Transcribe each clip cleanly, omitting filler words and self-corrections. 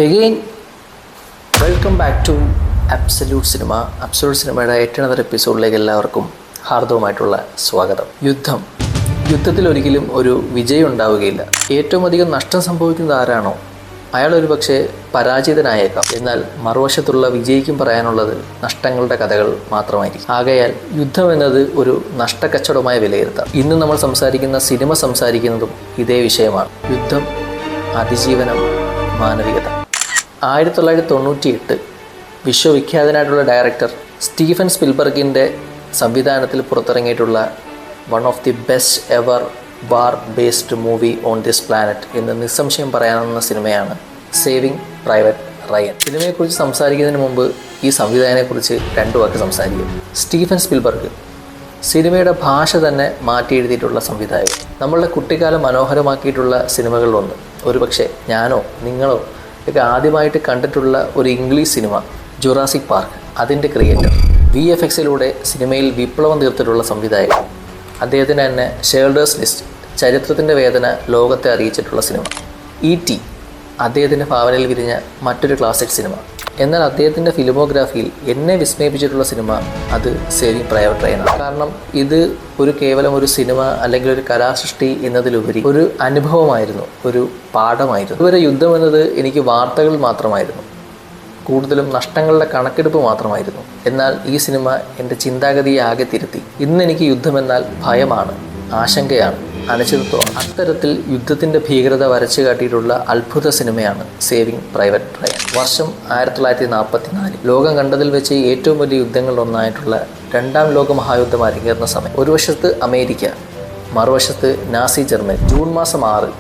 Again welcome back to absolute cinema. Absolute സിനിമയുടെ 8ാമത്തെ എപ്പിസോഡിലേക്ക് എല്ലാവർക്കും ഹാർദവമായിട്ടുള്ള സ്വാഗതം. യുദ്ധത്തിൽ ഒരിക്കലും ഒരു വിജയം ഉണ്ടാവുകയില്ല. ഏറ്റവും അധികം നഷ്ടം സംഭവിക്കുന്നത് ആരാണോ അയാൾ ഒരു പക്ഷേ പരാജിതനായേക്കാം. എന്നാൽ മറുവശത്തുള്ള വിജയിക്കും പറയാനുള്ളത് നഷ്ടങ്ങളുടെ കഥകൾ മാത്രമായിരിക്കും. ആകയാൽ യുദ്ധം എന്നത് ഒരു നഷ്ടക്കച്ചവടമായി വിലയിരുത്താം. ഇന്ന് നമ്മൾ സംസാരിക്കുന്ന സിനിമ സംസാരിക്കുന്നതും ഇതേ വിഷയമാണ്. യുദ്ധം, അതിജീവനം, മാനവികത. 1998 വിശ്വവിഖ്യാതനായിട്ടുള്ള ഡയറക്ടർ സ്റ്റീഫൻ സ്പിൽബർഗിൻ്റെ സംവിധാനത്തിൽ പുറത്തിറങ്ങിയിട്ടുള്ള one of the best ever war based movie on this planet എന്ന് നിസ്സംശയം പറയാവുന്ന സിനിമയാണ് സേവിങ് പ്രൈവറ്റ് റയൻ. സിനിമയെക്കുറിച്ച് സംസാരിക്കുന്നതിന് മുമ്പ് ഈ സംവിധായകനെക്കുറിച്ച് 2 വാക്ക് സംസാരിക്കും. സ്റ്റീഫൻ സ്പിൽബർഗ് സിനിമയുടെ ഭാഷ തന്നെ മാറ്റി എഴുതിയിട്ടുള്ള സംവിധായകൻ. നമ്മളുടെ കുട്ടിക്കാലം മനോഹരമാക്കിയിട്ടുള്ള സിനിമകളിലൊന്ന്, ഒരുപക്ഷെ ഞാനോ നിങ്ങളോ ഒക്കെ ആദ്യമായിട്ട് കണ്ടിട്ടുള്ള ഒരു ഇംഗ്ലീഷ് സിനിമ ജുറാസിക് പാർക്ക്. അതിൻ്റെ ക്രിയേറ്റർ, VFXയിലൂടെ സിനിമയിൽ വിപ്ലവം തീർത്തിട്ടുള്ള സംവിധായകൻ. അദ്ദേഹത്തിന് തന്നെ ഷെൽഡേഴ്സ് ലിസ്റ്റ്, ചരിത്രത്തിൻ്റെ വേദന ലോകത്തെ അറിയിച്ചിട്ടുള്ള സിനിമ. E.T. അദ്ദേഹത്തിൻ്റെ ഭാവനയിൽ വിരിഞ്ഞ മറ്റൊരു ക്ലാസിക് സിനിമ. എന്നാൽ അദ്ദേഹത്തിൻ്റെ ഫിലിമോഗ്രാഫിയിൽ എന്നെ വിസ്മയിപ്പിച്ചിട്ടുള്ള സിനിമ അത് സേവിങ് പ്രൈവറ്റ് റയനാണ്. കാരണം ഇത് കേവലം ഒരു സിനിമ അല്ലെങ്കിൽ ഒരു കലാസൃഷ്ടി എന്നതിലുപരി ഒരു അനുഭവമായിരുന്നു, ഒരു പാഠമായിരുന്നു. ഇതുവരെ യുദ്ധം എന്നത് എനിക്ക് വാർത്തകൾ മാത്രമായിരുന്നു, കൂടുതലും നഷ്ടങ്ങളുടെ കണക്കെടുപ്പ് മാത്രമായിരുന്നു. എന്നാൽ ഈ സിനിമ എൻ്റെ ചിന്താഗതിയെ ആകെ തിരുത്തി. ഇന്ന് എനിക്ക് യുദ്ധമെന്നാൽ ഭയമാണ്, ആശങ്കയാണ്, അനിശ്ചിതത്വമാണ്. അത്തരത്തിൽ യുദ്ധത്തിൻ്റെ ഭീകരത വരച്ചു കാട്ടിയിട്ടുള്ള അത്ഭുത സിനിമയാണ് സേവിങ് പ്രൈവറ്റ് റയൻ. വർഷം 1944. ലോകം കണ്ടതിൽ വെച്ച് ഏറ്റവും വലിയ യുദ്ധങ്ങളിലൊന്നായിട്ടുള്ള 2ാം ലോക മഹായുദ്ധം അരങ്ങേറുന്ന സമയം. ഒരു വശത്ത് അമേരിക്ക, മറുവശത്ത് നാസി ജർമ്മനി. ജൂൺ മാസം 6,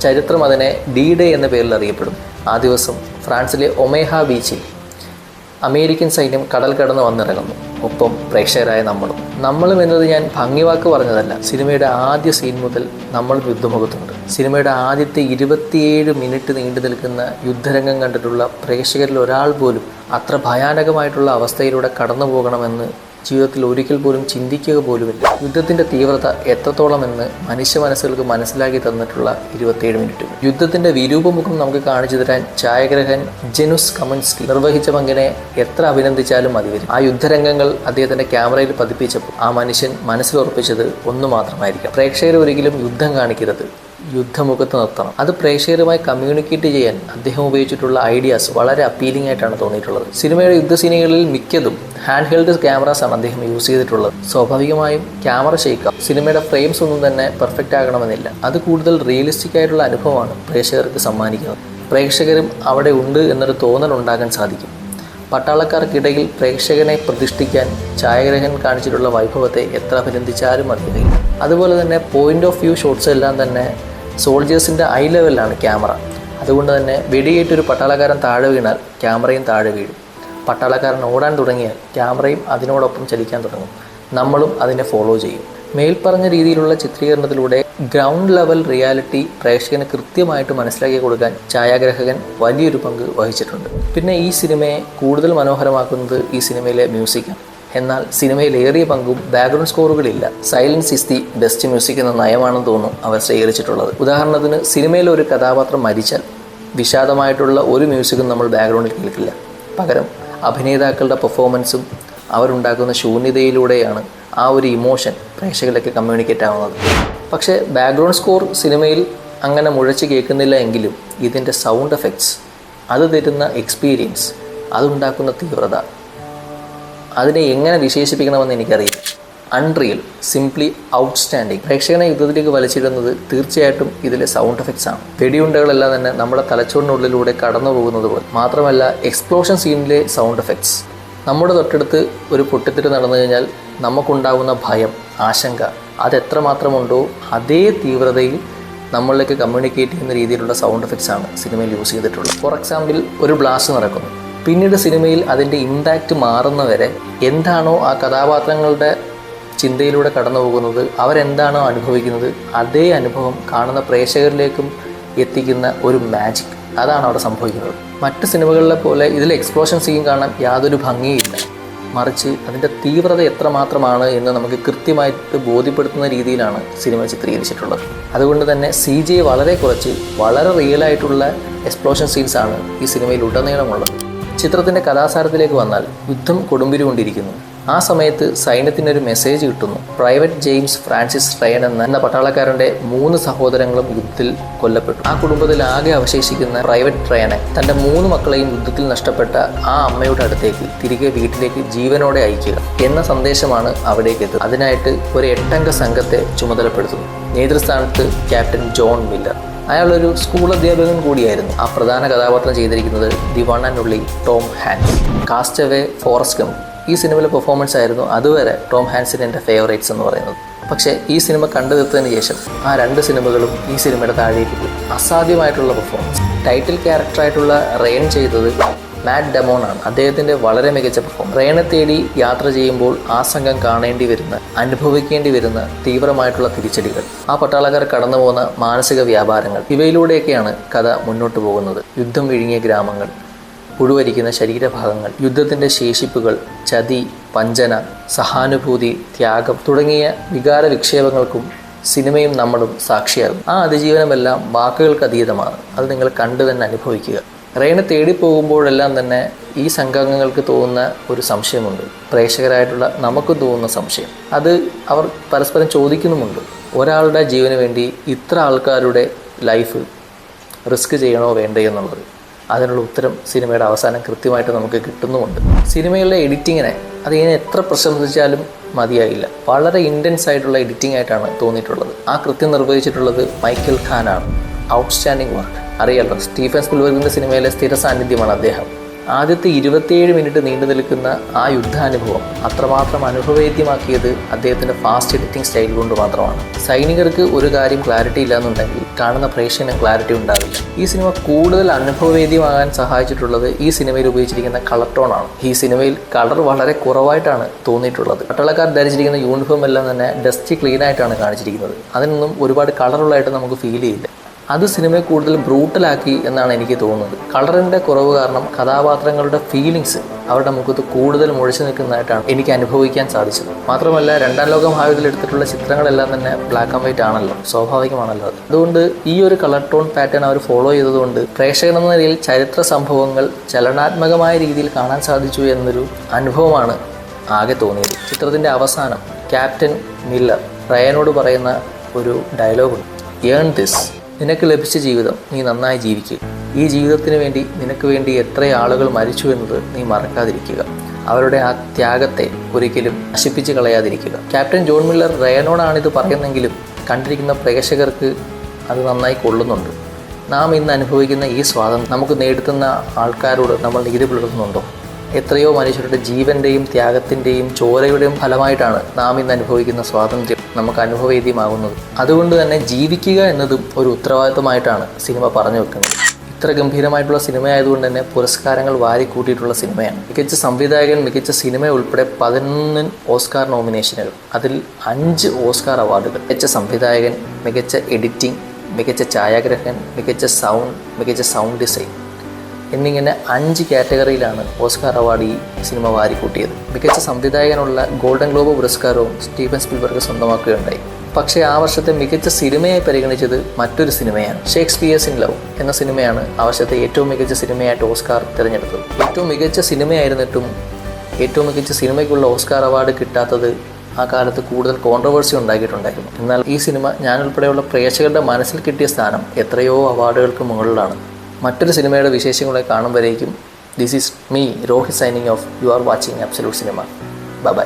ചരിത്രം അതിനെ D-Day എന്ന പേരിൽ അറിയപ്പെടുന്നു. ആ ദിവസം ഫ്രാൻസിലെ ഒമേഹ ബീച്ചിൽ അമേരിക്കൻ സൈന്യം കടൽ കടന്ന് വന്നിറങ്ങുന്നു. ഒപ്പം പ്രേക്ഷകരായ നമ്മളും എന്നത് ഞാൻ ഭംഗിവാക്ക് പറഞ്ഞതല്ല. സിനിമയുടെ ആദ്യ സീൻ മുതൽ നമ്മൾ യുദ്ധമുഖത്തുണ്ട്. സിനിമയുടെ ആദ്യത്തെ 27 മിനിറ്റ് നീണ്ടു നിൽക്കുന്ന യുദ്ധരംഗം കണ്ടിട്ടുള്ള പ്രേക്ഷകരിൽ ഒരാൾ പോലും അത്ര ഭയാനകമായിട്ടുള്ള അവസ്ഥയിലൂടെ കടന്നു പോകണമെന്ന് ജീവിതത്തിൽ ഒരിക്കൽ പോലും ചിന്തിക്കുക പോലുമില്ല. യുദ്ധത്തിൻ്റെ തീവ്രത എത്രത്തോളമെന്ന് മനുഷ്യ മനസ്സുകൾക്ക് മനസ്സിലാക്കി തന്നിട്ടുള്ള 27 മിനിറ്റ്. യുദ്ധത്തിൻ്റെ വിരൂപമുഖം നമുക്ക് കാണിച്ചു തരാൻ ഛായാഗ്രഹകൻ ജനുസ് കമൻസ്കി നിർവഹിച്ച പങ്കിനെ എത്ര അഭിനന്ദിച്ചാലും മതി വരും. ആ യുദ്ധരംഗങ്ങൾ അദ്ദേഹത്തിൻ്റെ ക്യാമറയിൽ പതിപ്പിച്ചപ്പോൾ ആ മനുഷ്യൻ മനസ്സിലുറപ്പിച്ചത് ഒന്നു മാത്രമായിരിക്കാം: പ്രേക്ഷകർ ഒരിക്കലും യുദ്ധം കാണിക്കരുത്, യുദ്ധമുഖത്ത് നിർത്തണം. അത് പ്രേക്ഷകരുമായി കമ്മ്യൂണിക്കേറ്റ് ചെയ്യാൻ അദ്ദേഹം ഉപയോഗിച്ചിട്ടുള്ള ഐഡിയാസ് വളരെ അപ്പീലിംഗ് ആയിട്ടാണ് തോന്നിയിട്ടുള്ളത്. സിനിമയുടെ യുദ്ധ സീനുകളിൽ മിക്കതും ഹാൻഡ് ഹെൽഡ് ക്യാമറാസാണ് അദ്ദേഹം യൂസ് ചെയ്തിട്ടുള്ളത്. സ്വാഭാവികമായും ക്യാമറ ഷെയ്ക്കാം. സിനിമയുടെ ഫ്രെയിംസ് ഒന്നും തന്നെ പെർഫെക്റ്റ് ആകണമെന്നില്ല. അത് കൂടുതൽ റിയലിസ്റ്റിക് ആയിട്ടുള്ള അനുഭവമാണ് പ്രേക്ഷകർക്ക് സമ്മാനിക്കുന്നത്. പ്രേക്ഷകരും അവിടെ ഉണ്ട് എന്നൊരു തോന്നൽ ഉണ്ടാകാൻ സാധിക്കും. പട്ടാളക്കാർക്കിടയിൽ പ്രേക്ഷകനെ പ്രതിഷ്ഠിക്കാൻ ഛായാഗ്രഹകൻ കാണിച്ചിട്ടുള്ള വൈഭവത്തെ എത്ര അഭിനന്ദിച്ചാലും മതിയാകില്ല. അതുപോലെ തന്നെ പോയിന്റ് ഓഫ് വ്യൂ ഷോട്ട്സ് എല്ലാം തന്നെ സോൾജേഴ്സിൻ്റെ ഐ ലെവലിലാണ് ക്യാമറ. അതുകൊണ്ട് തന്നെ വെടിയേറ്റൊരു പട്ടാളക്കാരൻ താഴെ വീണാൽ ക്യാമറയും താഴെ വീഴും. പട്ടാളക്കാരൻ ഓടാൻ തുടങ്ങിയാൽ ക്യാമറയും അതിനോടൊപ്പം ചലിക്കാൻ തുടങ്ങും. നമ്മളും അതിനെ ഫോളോ ചെയ്യും. മേൽപ്പറഞ്ഞ രീതിയിലുള്ള ചിത്രീകരണത്തിലൂടെ ഗ്രൗണ്ട് ലെവൽ റിയാലിറ്റി പ്രേക്ഷകന് കൃത്യമായിട്ട് മനസ്സിലാക്കി കൊടുക്കാൻ ഛായാഗ്രഹകൻ വലിയൊരു പങ്ക് വഹിച്ചിട്ടുണ്ട്. പിന്നെ ഈ സിനിമയെ കൂടുതൽ മനോഹരമാക്കുന്നത് ഈ സിനിമയിലെ മ്യൂസിക്കാണ്. എന്നാൽ സിനിമയിൽ ഏറിയ പങ്കും ബാക്ക്ഗ്രൗണ്ട് സ്കോറുകളില്ല. Silence is the best music എന്ന നയമാണെന്ന് തോന്നുന്നു അവർ സ്വീകരിച്ചിട്ടുള്ളത്. ഉദാഹരണത്തിന്, സിനിമയിലെ ഒരു കഥാപാത്രം മരിച്ചാൽ വിഷാദമായിട്ടുള്ള ഒരു മ്യൂസിക്കും നമ്മൾ ബാക്ക്ഗ്രൗണ്ടിൽ കേൾക്കില്ല. പകരം അഭിനേതാക്കളുടെ പെർഫോമൻസും അവരുണ്ടാക്കുന്ന ശൂന്യതയിലൂടെയാണ് ആ ഒരു ഇമോഷൻ പ്രേക്ഷകരിലേക്ക് കമ്മ്യൂണിക്കേറ്റ് ആവുന്നത്. പക്ഷേ ബാക്ക്ഗ്രൗണ്ട് സ്കോർ സിനിമയിൽ അങ്ങനെ മുഴച്ച് കേൾക്കുന്നില്ല എങ്കിലും ഇതിൻ്റെ സൗണ്ട് എഫക്ട്സ്, അത് തരുന്ന എക്സ്പീരിയൻസ്, അതുണ്ടാക്കുന്ന തീവ്രത, അതിനെ എങ്ങനെ വിശേഷിപ്പിക്കണമെന്ന് എനിക്കറിയില്ല. Unreal, simply outstanding. പ്രേക്ഷകനെ യുദ്ധത്തിലേക്ക് വലിച്ചിടുന്നത് തീർച്ചയായിട്ടും ഇതിലെ സൗണ്ട് എഫക്ട്സ് ആണ്. വെടിയുണ്ടകളെല്ലാം തന്നെ നമ്മുടെ തലച്ചോറിനുള്ളിലൂടെ കടന്നു പോകുന്നത് പോലെ. മാത്രമല്ല, എക്സ്പ്ലോഷൻ സീനിലെ സൗണ്ട് എഫക്ട്സ്. നമ്മുടെ തൊട്ടടുത്ത് ഒരു പൊട്ടിത്തെറി നടന്നു കഴിഞ്ഞാൽ നമുക്കുണ്ടാകുന്ന ഭയം, ആശങ്ക, അതെത്രമാത്രമുണ്ടോ അതേ തീവ്രതയിൽ നമ്മളിലേക്ക് കമ്മ്യൂണിക്കേറ്റ് ചെയ്യുന്ന രീതിയിലുള്ള സൗണ്ട് എഫക്ട്സ് ആണ് സിനിമയിൽ യൂസ് ചെയ്തിട്ടുള്ളത്. ഫോർ എക്സാമ്പിൾ, ഒരു ബ്ലാസ്റ്റ് നടക്കുന്നു. പിന്നീട് സിനിമയിൽ അതിൻ്റെ ഇമ്പാക്റ്റ് മാറുന്നവരെ എന്താണോ ആ കഥാപാത്രങ്ങളുടെ ചിന്തയിലൂടെ കടന്നു പോകുന്നത്, അവരെന്താണോ അനുഭവിക്കുന്നത്, അതേ അനുഭവം കാണുന്ന പ്രേക്ഷകരിലേക്കും എത്തിക്കുന്ന ഒരു മാജിക്, അതാണ് അവിടെ സംഭവിക്കുന്നത്. മറ്റ് സിനിമകളിലെ പോലെ ഇതിൽ എക്സ്പ്ലോഷൻ സീൻ കാണാൻ യാതൊരു ഭംഗിയില്ല. മറിച്ച് അതിൻ്റെ തീവ്രത എത്രമാത്രമാണ് എന്ന് നമുക്ക് കൃത്യമായിട്ട് ബോധ്യപ്പെടുത്തുന്ന രീതിയിലാണ് സിനിമ ചിത്രീകരിച്ചിട്ടുള്ളത്. അതുകൊണ്ട് തന്നെ CGI വളരെ കുറച്ച് വളരെ റിയലായിട്ടുള്ള എക്സ്പ്ലോഷൻ സീൻസാണ് ഈ സിനിമയിൽ ഉടനീളമുള്ളത്. ചിത്രത്തിൻ്റെ കഥാസാരത്തിലേക്ക് വന്നാൽ യുദ്ധം കൊടുമ്പിരികൊണ്ടിരിക്കുന്നു. ആ സമയത്ത് സൈന്യത്തിനൊരു മെസ്സേജ് കിട്ടുന്നു. പ്രൈവറ്റ് ജെയിംസ് ഫ്രാൻസിസ് റയൻ എന്ന പട്ടാളക്കാരൻ്റെ 3 സഹോദരങ്ങളും യുദ്ധത്തിൽ കൊല്ലപ്പെട്ടു. ആ കുടുംബത്തിൽ ആകെ അവശേഷിക്കുന്ന പ്രൈവറ്റ് റയനെ തൻ്റെ 3 മക്കളെയും യുദ്ധത്തിൽ നഷ്ടപ്പെട്ട ആ അമ്മയുടെ അടുത്തേക്ക് തിരികെ വീട്ടിലേക്ക് ജീവനോടെ അയക്കുക എന്ന സന്ദേശമാണ് അവിടേക്ക് എത്തുന്നത്. അതിനായിട്ട് ഒരു 8 അംഗ സംഘത്തെ ചുമതലപ്പെടുത്തുന്നു. നേതൃസ്ഥാനത്ത് ക്യാപ്റ്റൻ ജോൺ മില്ലർ. അയാളൊരു സ്കൂൾ അധ്യാപകൻ കൂടിയായിരുന്നു. ആ പ്രധാന കഥാപാത്രം ചെയ്തിരിക്കുന്നത് the one and only Tom Hanks. Castaway, Forrest Gump ഈ സിനിമയിലെ പെർഫോമൻസ് ആയിരുന്നു അതുവരെ ടോം ഹാൻസിൻ്റെ എൻ്റെ ഫേവറേറ്റ്സ് എന്ന് പറയുന്നത്. പക്ഷേ ഈ സിനിമ കണ്ടു തീർത്തതിന് ശേഷം ആ 2 സിനിമകളും ഈ സിനിമയുടെ താഴേക്ക് പോയി. അസാധ്യമായിട്ടുള്ള പെർഫോമൻസ്. ടൈറ്റിൽ ക്യാരക്ടറായിട്ടുള്ള റെയൻ ചെയ്തത് മാറ്റ് ഡെമോൺ ആണ്. അദ്ദേഹത്തിൻ്റെ വളരെ മികച്ച പെർഫോമൻസ്. റെയനെ തേടി യാത്ര ചെയ്യുമ്പോൾ ആ സംഘം കാണേണ്ടി വരുന്ന, അനുഭവിക്കേണ്ടി വരുന്ന തീവ്രമായിട്ടുള്ള തിരിച്ചടികൾ, ആ പട്ടാളക്കാർ കടന്നു പോകുന്ന മാനസിക വ്യാപാരങ്ങൾ, ഇവയിലൂടെയൊക്കെയാണ് കഥ മുന്നോട്ട് പോകുന്നത്. യുദ്ധം വിഴുങ്ങിയ ഗ്രാമങ്ങൾ, പുഴുവരിക്കുന്ന ശരീരഭാഗങ്ങൾ, യുദ്ധത്തിൻ്റെ ശേഷിപ്പുകൾ, ചതി, വഞ്ചന, സഹാനുഭൂതി, ത്യാഗം തുടങ്ങിയ വികാര വിക്ഷേപങ്ങൾക്കും സിനിമയും നമ്മളും സാക്ഷിയാകും. ആ അതിജീവനമെല്ലാം വാക്കുകൾക്ക് അതീതമാണ്. അത് നിങ്ങൾ കണ്ടു തന്നെ അനുഭവിക്കുക. റെയനെ തേടിപ്പോകുമ്പോഴെല്ലാം തന്നെ ഈ സംഘാംഗങ്ങൾക്ക് തോന്നുന്ന ഒരു സംശയമുണ്ട്. പ്രേക്ഷകരായിട്ടുള്ള നമുക്ക് തോന്നുന്ന സംശയം. അത് അവർ പരസ്പരം ചോദിക്കുന്നുമുണ്ട്. ഒരാളുടെ ജീവന് വേണ്ടി ഇത്ര ആൾക്കാരുടെ ലൈഫ് റിസ്ക് ചെയ്യണോ വേണ്ടയോ എന്നുള്ളത്. അതിനുള്ള ഉത്തരം സിനിമയുടെ അവസാനം കൃത്യമായിട്ട് നമുക്ക് കിട്ടുന്നുമുണ്ട്. സിനിമയിലെ എഡിറ്റിങ്ങിനെ അതിങ്ങനെ എത്ര പ്രശംസിച്ചാലും മതിയായില്ല. വളരെ ഇൻറ്റൻസ് ആയിട്ടുള്ള എഡിറ്റിംഗ് ആയിട്ടാണ് തോന്നിയിട്ടുള്ളത്. ആ കൃത്യം നിർവഹിച്ചിട്ടുള്ളത് മൈക്കൽ ഖാനാണ്. Outstanding work. അറിയാലോ, സ്റ്റീഫൻ സ്പിൽബർഗിൻ്റെ സിനിമയിലെ സ്ഥിര സാന്നിധ്യമാണ് അദ്ദേഹം. ആദ്യത്തെ 27 മിനിറ്റ് നീണ്ടു നിൽക്കുന്ന ആ യുദ്ധാനുഭവം അത്രമാത്രം അനുഭവേദ്യമാക്കിയത് അദ്ദേഹത്തിൻ്റെ ഫാസ്റ്റ് എഡിറ്റിംഗ് സ്റ്റൈൽ കൊണ്ട് മാത്രമാണ്. സൈനികർക്ക് ഒരു കാര്യം ക്ലാരിറ്റി ഇല്ലാന്നുണ്ടെങ്കിൽ കാണുന്ന പ്രേക്ഷകന് ക്ലാരിറ്റി ഉണ്ടാവില്ല. ഈ സിനിമ കൂടുതൽ അനുഭവവേദ്യമാകാൻ സഹായിച്ചിട്ടുള്ളത് ഈ സിനിമയിൽ ഉപയോഗിച്ചിരിക്കുന്ന കളർ ടോണാണ്. ഈ സിനിമയിൽ കളർ വളരെ കുറവായിട്ടാണ് തോന്നിയിട്ടുള്ളത്. പട്ടാളക്കാർ ധരിച്ചിരിക്കുന്ന യൂണിഫോം എല്ലാം തന്നെ ഡസ്റ്റി ക്ലീൻ ആയിട്ടാണ് കാണിച്ചിരിക്കുന്നത്. അതിനൊന്നും ഒരുപാട് കളറുള്ളതായിട്ട് നമുക്ക് ഫീൽ ചെയ്യില്ല. അത് സിനിമയെ കൂടുതൽ ബ്രൂട്ടലാക്കി എന്നാണ് എനിക്ക് തോന്നുന്നത്. കളറിൻ്റെ കുറവ് കാരണം കഥാപാത്രങ്ങളുടെ ഫീലിങ്സ് അവരുടെ മുഖത്ത് കൂടുതൽ മുഴച്ചു നിൽക്കുന്നതായിട്ടാണ് എനിക്ക് അനുഭവിക്കാൻ സാധിച്ചത്. മാത്രമല്ല, 2ാം ലോക മഹായുദ്ധത്തിൽ എടുത്തിട്ടുള്ള ചിത്രങ്ങളെല്ലാം തന്നെ ബ്ലാക്ക് ആൻഡ് വൈറ്റ് ആണല്ലോ, സ്വാഭാവികമാണല്ലോ അത്. അതുകൊണ്ട് ഈ ഒരു കളർ ടോൺ പാറ്റേൺ അവർ ഫോളോ ചെയ്തതുകൊണ്ട് പ്രേക്ഷകനെന്ന നിലയിൽ ചരിത്ര സംഭവങ്ങൾ ചലനാത്മകമായ രീതിയിൽ കാണാൻ സാധിച്ചു എന്നൊരു അനുഭവമാണ് ആകെ തോന്നിയത്. ചിത്രത്തിൻ്റെ അവസാനം ക്യാപ്റ്റൻ മില്ലർ റയനോട് പറയുന്ന ഒരു ഡയലോഗുണ്ട്. Earn this. നിനക്ക് ലഭിച്ച ജീവിതം നീ നന്നായി ജീവിക്കുക. ഈ ജീവിതത്തിന് വേണ്ടി നിനക്ക് വേണ്ടി എത്ര ആളുകൾ മരിച്ചു എന്നത് നീ മറക്കാതിരിക്കുക. അവരുടെ ആ ത്യാഗത്തെ ഒരിക്കലും നശിപ്പിച്ച് കളയാതിരിക്കുക. ക്യാപ്റ്റൻ ജോൺ മില്ലർ റയനോടാണിത് പറയുന്നെങ്കിലും കണ്ടിരിക്കുന്ന പ്രേക്ഷകർക്ക് അത് നന്നായി കൊള്ളുന്നുണ്ട്. നാം ഇന്ന് അനുഭവിക്കുന്ന ഈ സ്വാതന്ത്ര്യം നമുക്ക് നേടുത്തുന്ന ആൾക്കാരോട് നമ്മൾ നീതി പുലർത്തുന്നുണ്ടോ? എത്രയോ മനുഷ്യരുടെ ജീവൻ്റെയും ത്യാഗത്തിൻ്റെയും ചോരയുടെയും ഫലമായിട്ടാണ് നാം ഇന്ന് അനുഭവിക്കുന്ന സ്വാതന്ത്ര്യം നമുക്ക് അനുഭവവേദ്യമാകുന്നത്. അതുകൊണ്ട് തന്നെ ജീവിക്കുക എന്നതും ഒരു ഉത്തരവാദിത്തമായിട്ടാണ് സിനിമ പറഞ്ഞു വെക്കുന്നത്. ഇത്ര ഗംഭീരമായിട്ടുള്ള സിനിമയായതുകൊണ്ട് തന്നെ പുരസ്കാരങ്ങൾ വാരിക്കൂട്ടിയിട്ടുള്ള സിനിമയാണ്. മികച്ച സംവിധായകൻ, മികച്ച സിനിമ ഉൾപ്പെടെ 11 ഓസ്കാർ നോമിനേഷനുകൾ, അതിൽ 5 ഓസ്കാർ അവാർഡുകൾ. മികച്ച സംവിധായകൻ, മികച്ച എഡിറ്റിംഗ്, മികച്ച ഛായാഗ്രഹകൻ, മികച്ച സൗണ്ട് ഡിസൈൻ എന്നിങ്ങനെ 5 കാറ്റഗറിയിലാണ് ഓസ്കാർ അവാർഡ് ഈ സിനിമ വാരിക്കൂട്ടിയത്. മികച്ച സംവിധായകനുള്ള ഗോൾഡൻ ഗ്ലോബ് പുരസ്കാരവും സ്റ്റീഫൻ സ്പിൽബർഗ് സ്വന്തമാക്കുകയുണ്ടായി. പക്ഷേ ആ വർഷത്തെ മികച്ച സിനിമയായി പരിഗണിച്ചത് മറ്റൊരു സിനിമയാണ്. ഷേക്സ്പിയേഴ്സ് ഇൻ ലവ് എന്ന സിനിമയാണ് ആ വർഷത്തെ ഏറ്റവും മികച്ച സിനിമയായിട്ട് ഓസ്കാർ തിരഞ്ഞെടുത്തത്. ഏറ്റവും മികച്ച സിനിമയായിരുന്നിട്ടും ഏറ്റവും മികച്ച സിനിമയ്ക്കുള്ള ഓസ്കാർ അവാർഡ് കിട്ടാത്തത് ആ കാലത്ത് കൂടുതൽ കോൺട്രവേഴ്സി ഉണ്ടാക്കിയിട്ടുണ്ടായിരുന്നു. എന്നാൽ ഈ സിനിമ ഞാനുൾപ്പെടെയുള്ള പ്രേക്ഷകരുടെ മനസ്സിൽ കിട്ടിയ സ്ഥാനം എത്രയോ അവാർഡുകൾക്ക് മുകളിലാണ്. മറ്റൊരു സിനിമയുടെ വിശേഷങ്ങളെ കാണുമ്പോഴേക്കും this is me Rohit signing off. You are watching absolute cinema. Bye by.